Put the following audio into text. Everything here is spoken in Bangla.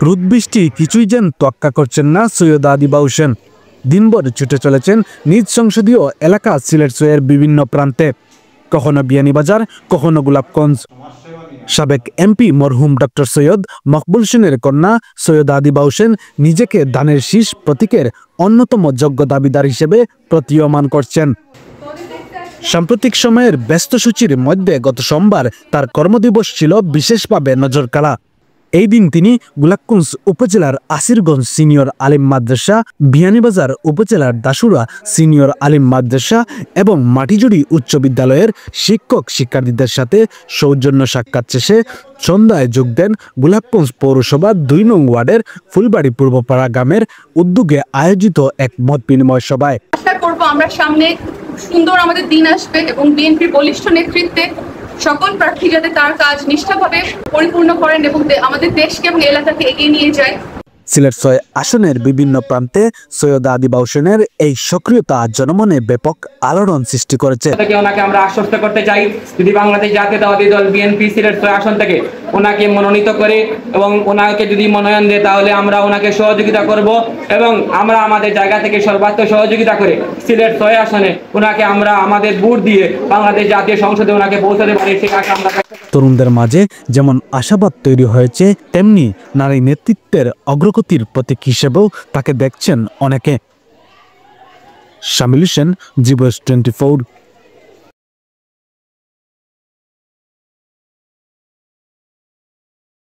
রোদ বৃষ্টি কিছুই যেন তোয়াক্কা করছেন না সৈয়দা আদিবা হোসেন। দিনভর ছুটে চলেছেন নিজ সংসদীয় এলাকা সিলেট শহরের বিভিন্ন প্রান্তে, কখনো বিয়ানীবাজার, কখনো গোলাপগঞ্জ। সাবেক এমপি মরহুম ডক্টর সৈয়দ মকবুল হোসেনের কন্যা সৈয়দা আদিবা হোসেন নিজেকে ধানের শীষ প্রতীকের অন্যতম যোগ্য দাবিদার হিসেবে প্রতীয়মান করছেন। সাম্প্রতিক সময়ের ব্যস্ত সূচির মধ্যে গত সোমবার তার কর্মদিবস ছিল বিশেষভাবে নজরকাড়া। এই দিন তিনি গোলাপগঞ্জ উপজেলার আসিরগঞ্জ সিনিয়র আলিম মাদ্রাসা, বিয়ানীবাজার উপজেলার দাসুরা সিনিয়র আলিম মাদ্রাসা এবং মাটিজুড়ি উচ্চ বিদ্যালয়ের শিক্ষক শিক্ষার্থীদের সাথে সৌজন্য সাক্ষাৎ শেষে সন্ধ্যায় যোগ দেন গোলাপগঞ্জ পৌরসভা ২ নং ওয়ার্ডের ফুলবাড়ি পূর্বপাড়া গ্রামের উদ্যোগে আয়োজিত এক মত বিনিময় সভায়। আশা করব আমরা সামনে সুন্দর আমাদের দিন আসবে এবং বিএনপির বলিষ্ঠ নেতৃত্বে সকল প্রার্থী যাতে তার কাজ নিষ্ঠাভাবে পরিপূর্ণ করেন এবং আমাদের দেশকে এবং এলাকাকে এগিয়ে নিয়ে যায়। সিলেট ৬ আসনের বিভিন্ন প্রান্তে সৈয়দা আদিবা হোসেনের এই সক্রিয়তা জনমনে ব্যাপক আলোড়ন সৃষ্টি করেছে। ওনাকে আমরা আশ্বস্ত করতে চাই, যদি বাংলাদেশ জাতীয়তাবাদী দল বিএনপি সিলেট ৬ আসন থেকে ওনাকে মনোনীত করে এবং ওনাকে যদি মনোনয়ন দেয় তাহলে আমরা ওনাকে সহযোগিতা করব এবং আমরা আমাদের জায়গা থেকে সর্বাত্মক সহযোগিতা করে সিলেট ৬ আসনে ওনাকে আমরা আমাদের ভোট দিয়ে বাংলাদেশ জাতীয় সংসদে ওনাকে পৌঁছাতে পারি। সেই আশা আমরা। তরুণদের মাঝে যেমন আশাবাদ তৈরি হয়েছে, তেমনি নারী নেতৃত্বের অগ্রগতির প্রতীক হিসেবেও তাকে দেখছেন অনেকে। শামিল হোসেন, জি বয়েস 24।